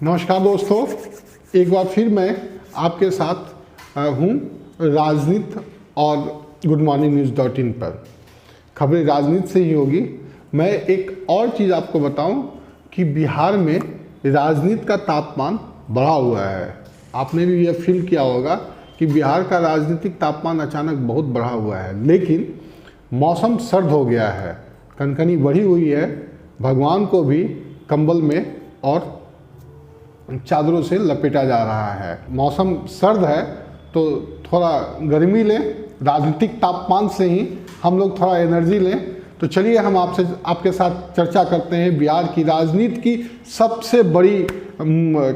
नमस्कार दोस्तों, एक बार फिर मैं आपके साथ हूँ राजनीति और गुड मॉर्निंग न्यूज़.in पर। खबरें राजनीति से ही होगी। मैं एक और चीज़ आपको बताऊं कि बिहार में राजनीति का तापमान बढ़ा हुआ है। आपने भी यह फील किया होगा कि बिहार का राजनीतिक तापमान अचानक बहुत बढ़ा हुआ है, लेकिन मौसम सर्द हो गया है, कनकनी बढ़ी हुई है। भगवान को भी कंबल में और चादरों से लपेटा जा रहा है। मौसम सर्द है तो थोड़ा गर्मी लें, राजनीतिक तापमान से ही हम लोग थोड़ा एनर्जी लें। तो चलिए हम आपके साथ चर्चा करते हैं बिहार की राजनीति की सबसे बड़ी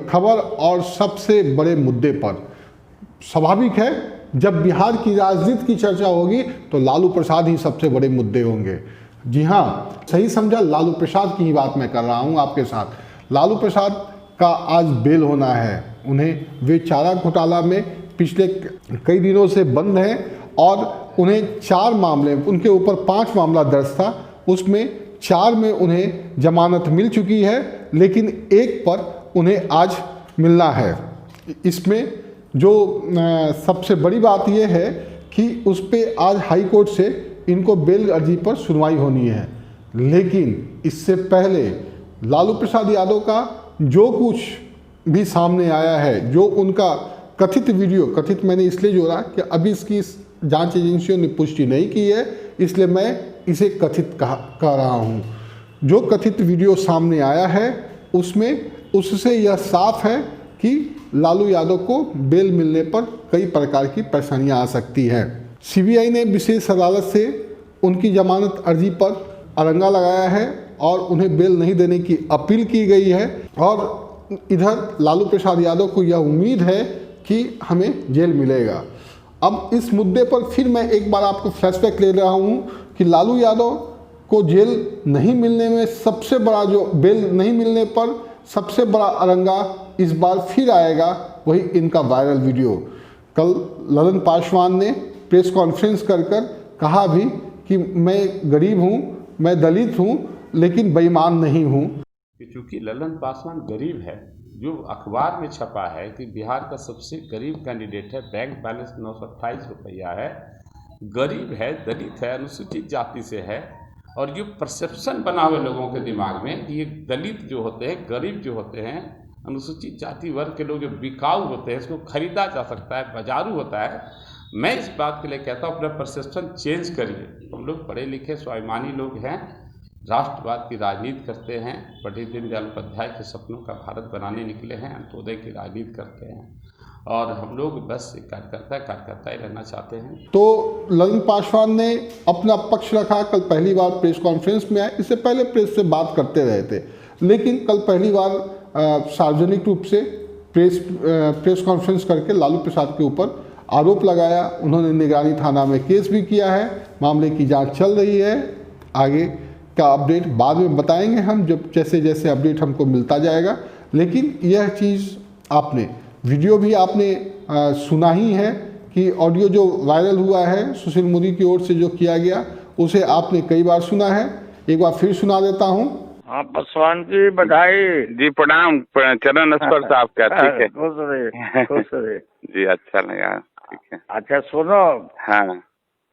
खबर और सबसे बड़े मुद्दे पर। स्वाभाविक है, जब बिहार की राजनीति की चर्चा होगी तो लालू प्रसाद ही सबसे बड़े मुद्दे होंगे। जी हाँ, सही समझा, लालू प्रसाद की ही बात मैं कर रहा हूँ आपके साथ। लालू प्रसाद का आज बेल होना है। उन्हें वे चारा घोटाला में पिछले कई दिनों से बंद हैं और उन्हें 4 मामले, उनके ऊपर 5 मामला दर्ज था, उसमें 4 में उन्हें जमानत मिल चुकी है, लेकिन एक पर उन्हें आज मिलना है। इसमें जो सबसे बड़ी बात यह है कि उस पर आज हाई कोर्ट से इनको बेल अर्जी पर सुनवाई होनी है। लेकिन इससे पहले लालू प्रसाद यादव का जो कुछ भी सामने आया है, जो उनका कथित वीडियो, कथित मैंने इसलिए जोड़ा कि अभी इसकी जांच एजेंसियों ने पुष्टि नहीं की है, इसलिए मैं इसे कथित कह रहा हूँ। जो कथित वीडियो सामने आया है उससे यह साफ है कि लालू यादव को बेल मिलने पर कई प्रकार की परेशानियां आ सकती हैं। सीबीआई ने विशेष अदालत से उनकी जमानत अर्जी पर अरंगा लगाया है और उन्हें बेल नहीं देने की अपील की गई है। और इधर लालू प्रसाद यादव को यह उम्मीद है कि हमें जेल मिलेगा। अब इस मुद्दे पर फिर मैं एक बार आपको फ्लैशबैक ले रहा हूँ कि लालू यादव को जेल नहीं मिलने में सबसे बड़ा, जो बेल नहीं मिलने पर सबसे बड़ा अरंगा इस बार फिर आएगा, वही इनका वायरल वीडियो। कल ललन पासवान ने प्रेस कॉन्फ्रेंस कर कहा भी कि मैं गरीब हूँ, मैं दलित हूँ, लेकिन बेईमान नहीं हूँ। क्योंकि ललन पासवान गरीब है, जो अखबार में छपा है कि बिहार का सबसे गरीब कैंडिडेट है, बैंक बैलेंस 928 रुपया है, गरीब है, दलित है, अनुसूचित जाति से है। और जो परसेप्शन बना हुए लोगों के दिमाग में कि ये दलित जो होते हैं, गरीब जो होते हैं, अनुसूचित जाति वर्ग के लोग जो बिकाऊ होते हैं, इसको खरीदा जा सकता है, बाजारू होता है। मैं इस बात के लिए कहता हूँ अपना परसेप्शन चेंज करिए। हम लोग पढ़े लिखे स्वाभिमानी लोग हैं, राष्ट्रवाद की राजनीति करते हैं, पंडित दीनदयाल उपाध्याय के सपनों का भारत बनाने निकले हैं, अंत्योदय की राजनीति करते हैं और हम लोग बस कार्यकर्ता ही रहना चाहते हैं। तो ललन पासवान ने अपना पक्ष रखा। कल पहली बार प्रेस कॉन्फ्रेंस में आए, इससे पहले प्रेस से बात करते रहे थे, लेकिन कल पहली बार सार्वजनिक रूप से प्रेस कॉन्फ्रेंस करके लालू प्रसाद के ऊपर आरोप लगाया। उन्होंने निगरानी थाना में केस भी किया है, मामले की जाँच चल रही है। आगे का अपडेट बाद में बताएंगे हम, जब जैसे जैसे अपडेट हमको मिलता जाएगा। लेकिन यह चीज़ आपने, वीडियो भी आपने सुना ही है कि ऑडियो जो वायरल हुआ है सुशील मोदी की ओर से जो किया गया, उसे आपने कई बार सुना है। एक बार फिर सुना देता हूँ। हाँ, पासवान जी बधाई। जी प्रणाम, चरण स्पर्श आपका। ठीक है, खुश रहे जी, अच्छा लगा। ठीक है, अच्छा सुनो, हाँ,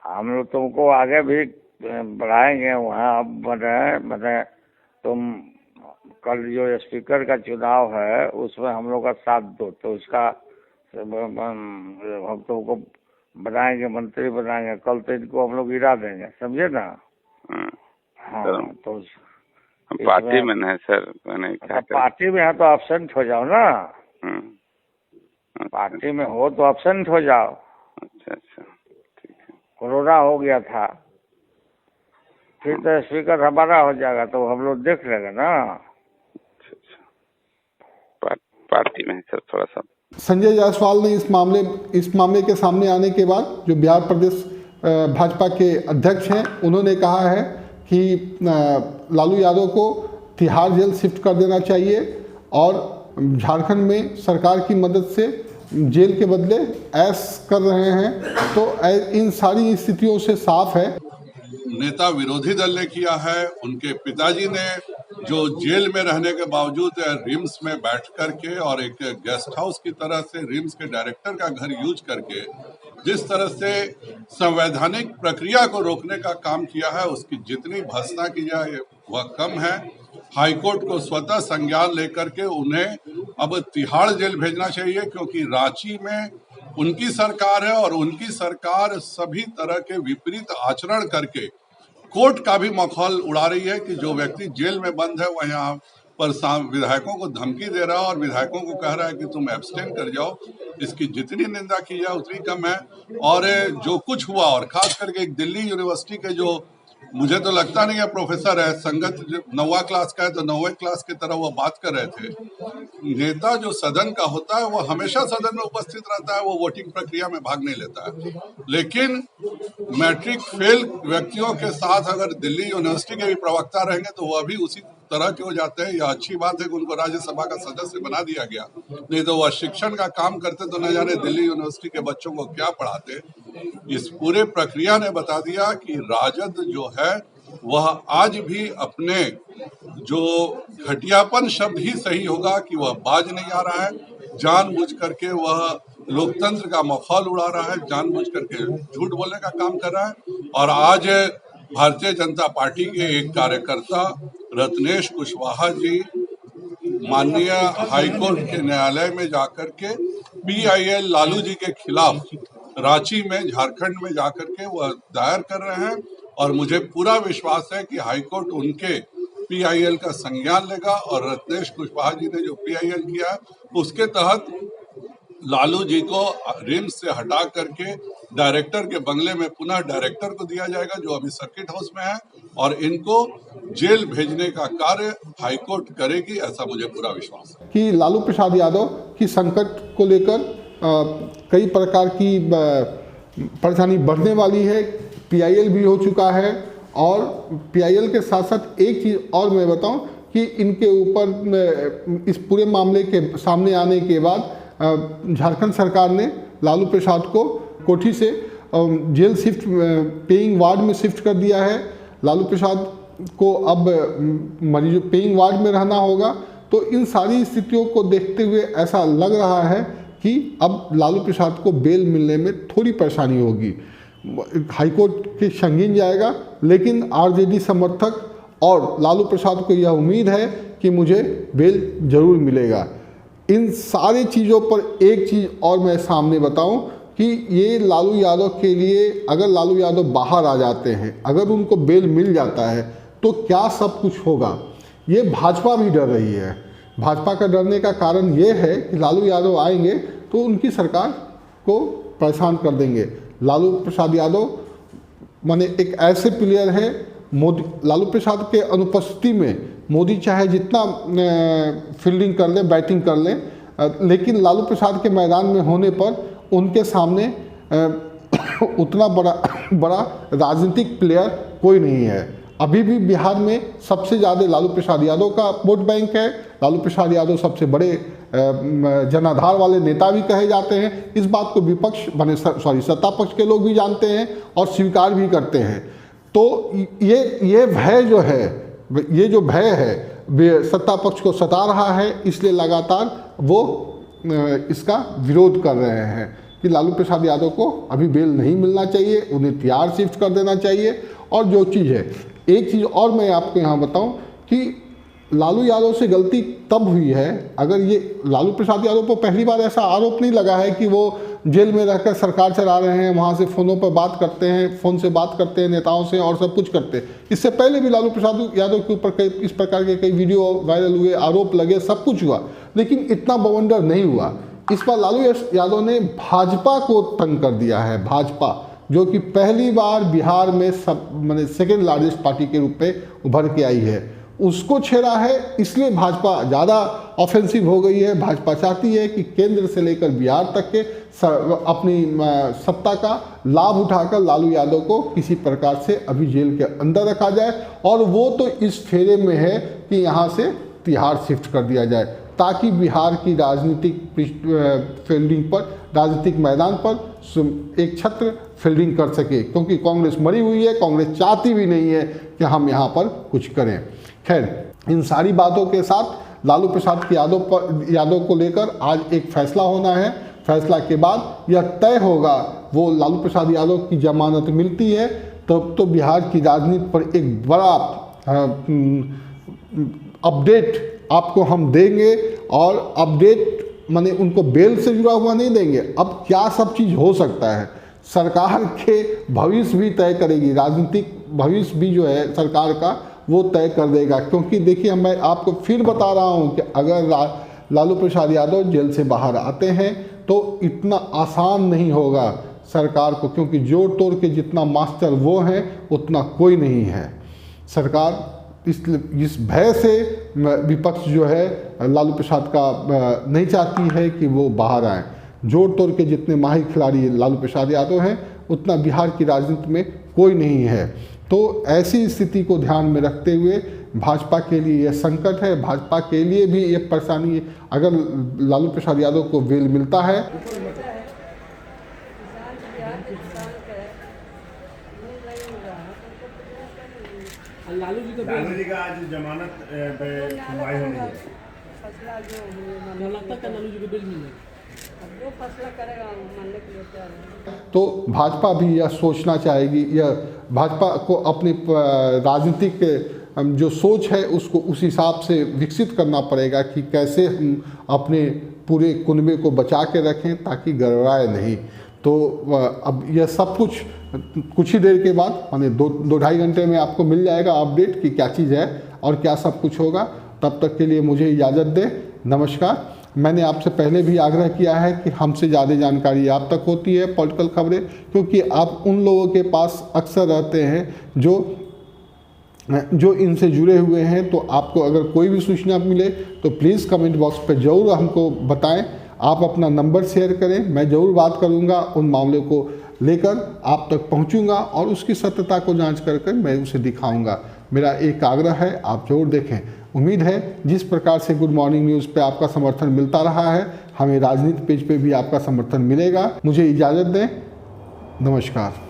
हम लोग तुमको आगे भी बढ़ाएंगे। वहाँ अब बने तुम कल जो स्पीकर का चुनाव है उसमें हम लोग का साथ दो, तो उसका हम तुमको बनाएंगे, मंत्री बनाएंगे। कल तो इनको हम लोग गिरा देंगे, समझे ना। हाँ, तो पार्टी में है सर, मैंने पार्टी में है तो एब्सेंट हो जाओ ना। पार्टी में हो तो एब्सेंट हो जाओ। अच्छा, ठीक है। कोरोना हो गया था, फिर तो स्पीकर हमारा हो जाएगा, तो हम लोग देख लेंगे ना। अच्छा, पार्टी में है सर थोड़ा सा। संजय जायसवाल ने इस मामले के सामने आने के बाद, जो बिहार प्रदेश भाजपा के अध्यक्ष हैं, उन्होंने कहा है कि लालू यादव को तिहाड़ जेल शिफ्ट कर देना चाहिए और झारखंड में सरकार की मदद से जेल के बदले ऐश कर रहे हैं। तो इन सारी स्थितियों से साफ है नेता विरोधी दल ने किया है, उनके पिताजी ने जो जेल में रहने के बावजूद रिम्स में बैठ करके और एक गेस्ट हाउस की तरह से रिम्स के डायरेक्टर का घर यूज करके जिस तरह से संवैधानिक प्रक्रिया को रोकने का काम किया है, उसकी जितनी भर्त्सना की जाए वह कम है। हाईकोर्ट को स्वतः संज्ञान लेकर के उन्हें अब तिहाड़ जेल भेजना चाहिए, क्योंकि रांची में उनकी सरकार है और उनकी सरकार सभी तरह के विपरीत आचरण करके कोर्ट का भी मखौल उड़ा रही है कि जो व्यक्ति जेल में बंद है वह यहाँ पर विधायकों को धमकी दे रहा है और विधायकों को कह रहा है कि तुम एब्सटेन कर जाओ। इसकी जितनी निंदा की जाए उतनी कम है। और जो कुछ हुआ, और खास करके एक दिल्ली यूनिवर्सिटी के जो मुझे तो लगता नहीं है प्रोफेसर है, संगत 9वां क्लास का है तो 9वें क्लास की तरह वो बात कर रहे थे। नेता जो सदन का होता है वो हमेशा सदन में उपस्थित रहता है, वो वोटिंग प्रक्रिया में भाग नहीं लेता है। लेकिन मैट्रिक फेल व्यक्तियों के साथ अगर दिल्ली यूनिवर्सिटी के भी प्रवक्ता रहेंगे तो वह भी उसी तरह के हो जाते हैं। यह अच्छी बात है कि उनको राज्यसभा का सदस्य बना दिया गया, नहीं तो वह शिक्षण का काम करते तो न जाने दिल्ली यूनिवर्सिटी के बच्चों को क्या पढ़ाते। इस पूरे प्रक्रिया ने बता दिया कि राजद जो है वह आज भी अपने जो घटियापन शब्द ही सही होगा कि वह बाज नहीं आ रहा है, जानबूझ करके वह लोकतंत्र का मखौल उड़ा रहा है, जानबूझ करके झूठ बोलने का काम कर रहा है। और आज भारतीय जनता पार्टी के एक कार्यकर्ता रत्नेश कुशवाहा जी माननीय हाईकोर्ट के न्यायालय में जाकर के PIL लालू जी के खिलाफ रांची में, झारखंड में जाकर के वह दायर कर रहे हैं। और मुझे पूरा विश्वास है कि हाईकोर्ट उनके PIL का संज्ञान लेगा और रत्नेश कुशवाहा जी ने जो PIL किया उसके तहत लालू जी को रिम्स से हटा करके डायरेक्टर के बंगले में पुनः डायरेक्टर को दिया जाएगा जो अभी सर्किट हाउस में है, और इनको जेल भेजने का कार्य हाईकोर्ट करेगी, ऐसा मुझे पूरा विश्वास है। कि लालू प्रसाद यादव की संकट को लेकर कई प्रकार की परेशानी बढ़ने वाली है। PIL भी हो चुका है और PIL के साथ साथ एक चीज़ और मैं बताऊं कि इनके ऊपर इस पूरे मामले के सामने आने के बाद झारखंड सरकार ने लालू प्रसाद को कोठी से जेल शिफ्ट, पेइंग वार्ड में शिफ्ट कर दिया है। लालू प्रसाद को अब मरीज पेइंग वार्ड में रहना होगा। तो इन सारी स्थितियों को देखते हुए ऐसा लग रहा है कि अब लालू प्रसाद को बेल मिलने में थोड़ी परेशानी होगी। हाईकोर्ट के संगीन जाएगा, लेकिन RJD समर्थक और लालू प्रसाद को यह उम्मीद है कि मुझे बेल जरूर मिलेगा। इन सारी चीज़ों पर एक चीज़ और मैं सामने बताऊं कि ये लालू यादव के लिए, अगर लालू यादव बाहर आ जाते हैं, अगर उनको बेल मिल जाता है तो क्या सब कुछ होगा, ये भाजपा भी डर रही है। भाजपा का डरने का कारण ये है कि लालू यादव आएंगे तो उनकी सरकार को परेशान कर देंगे। लालू प्रसाद यादव माने एक ऐसे प्लेयर हैं, मोदी लालू प्रसाद के अनुपस्थिति में मोदी चाहे जितना फील्डिंग कर लें, बैटिंग कर लें, लेकिन लालू प्रसाद के मैदान में होने पर उनके सामने उतना बड़ा राजनीतिक प्लेयर कोई नहीं है। अभी भी बिहार में सबसे ज़्यादा लालू प्रसाद यादव का वोट बैंक है। लालू प्रसाद यादव सबसे बड़े जनाधार वाले नेता भी कहे जाते हैं। इस बात को विपक्ष सत्ता पक्ष के लोग भी जानते हैं और स्वीकार भी करते हैं। तो ये भय जो है, ये जो भय है सत्ता पक्ष को सता रहा है, इसलिए लगातार वो इसका विरोध कर रहे हैं कि लालू प्रसाद यादव को अभी बेल नहीं मिलना चाहिए, उन्हें तिहाड़ शिफ्ट कर देना चाहिए। और जो चीज़ है, एक चीज़ और मैं आपको यहाँ बताऊँ कि लालू यादव से गलती तब हुई है, अगर ये लालू प्रसाद यादव पर पहली बार ऐसा आरोप नहीं लगा है कि वो जेल में रहकर सरकार चला रहे हैं, वहाँ से फ़ोनों पर बात करते हैं, फ़ोन से बात करते हैं नेताओं से और सब कुछ करते हैं। इससे पहले भी लालू प्रसाद यादव के ऊपर कई इस प्रकार के कई वीडियो वायरल हुए, आरोप लगे, सब कुछ हुआ, लेकिन इतना बवंडर नहीं हुआ। इस बार लालू यादव ने भाजपा को तंग कर दिया है। भाजपा जो कि पहली बार बिहार में मैंने सेकेंड लार्जेस्ट पार्टी के रूप में उभर के आई है, उसको छेड़ा है। इसलिए भाजपा ज़्यादा ऑफेंसिव हो गई है। भाजपा चाहती है कि केंद्र से लेकर बिहार तक के अपनी सत्ता का लाभ उठाकर लालू यादव को किसी प्रकार से अभी जेल के अंदर रखा जाए, और वो तो इस फेरे में है कि यहाँ से तिहाड़ शिफ्ट कर दिया जाए, ताकि बिहार की राजनीतिक फील्डिंग पर, राजनीतिक मैदान पर एक छत्र फील्डिंग कर सके, क्योंकि कांग्रेस मरी हुई है। कांग्रेस चाहती भी नहीं है कि हम यहाँ पर कुछ करें। खैर, इन सारी बातों के साथ लालू प्रसाद यादव को लेकर आज एक फैसला होना है। फैसला के बाद यह तय होगा, वो लालू प्रसाद यादव की जमानत मिलती है तब तो बिहार की राजनीति पर एक बड़ा अपडेट आपको हम देंगे। और अपडेट माने उनको बेल से जुड़ा हुआ नहीं देंगे, अब क्या सब चीज़ हो सकता है सरकार के भविष्य भी तय करेगी, राजनीतिक भविष्य भी जो है सरकार का वो तय कर देगा। क्योंकि देखिए मैं आपको फिर बता रहा हूँ कि अगर लालू प्रसाद यादव जेल से बाहर आते हैं तो इतना आसान नहीं होगा सरकार को, क्योंकि जोड़ तोड़ के जितना मास्टर वो हैं उतना कोई नहीं है। सरकार इस भय से विपक्ष जो है लालू प्रसाद का नहीं चाहती है कि वो बाहर आए। जोड़ तोड़ के जितने माहिर खिलाड़ी लालू प्रसाद यादव हैं उतना बिहार की राजनीति में कोई नहीं है। तो ऐसी स्थिति को ध्यान में रखते हुए भाजपा के लिए यह संकट है, भाजपा के लिए भी ये परेशानी है। अगर लालू प्रसाद यादव को बेल मिलता है लालू जी का आज जमानत पे सुनवाई होनी है, क्या लगता है लालू जी को बेल मिल जाएगी? जो फैसला करेगा मानने के लिए तैयार है। तो भाजपा भी यह सोचना चाहेगी, यह भाजपा को अपनी राजनीतिक जो सोच है उसको उस हिसाब से विकसित करना पड़ेगा कि कैसे हम अपने पूरे कुनबे को बचा के रखें ताकि गड़बड़ाए नहीं। तो अब यह सब कुछ ही देर के बाद माने दो ढाई घंटे में आपको मिल जाएगा अपडेट कि क्या चीज़ है और क्या सब कुछ होगा। तब तक के लिए मुझे इजाज़त दें, नमस्कार। मैंने आपसे पहले भी आग्रह किया है कि हमसे ज़्यादा जानकारी आप तक होती है पॉलिटिकल खबरें, क्योंकि आप उन लोगों के पास अक्सर रहते हैं जो इनसे जुड़े हुए हैं। तो आपको अगर कोई भी सूचना मिले तो प्लीज़ कमेंट बॉक्स पर ज़रूर हमको बताएं। आप अपना नंबर शेयर करें, मैं ज़रूर बात करूंगा, उन मामले को लेकर आप तक पहुंचूंगा और उसकी सत्यता को जांच कर मैं उसे दिखाऊंगा। मेरा एक आग्रह है, आप जरूर देखें। उम्मीद है जिस प्रकार से गुड मॉर्निंग न्यूज़ पे आपका समर्थन मिलता रहा है, हमें राजनीति पेज पे भी आपका समर्थन मिलेगा। मुझे इजाज़त दें, नमस्कार।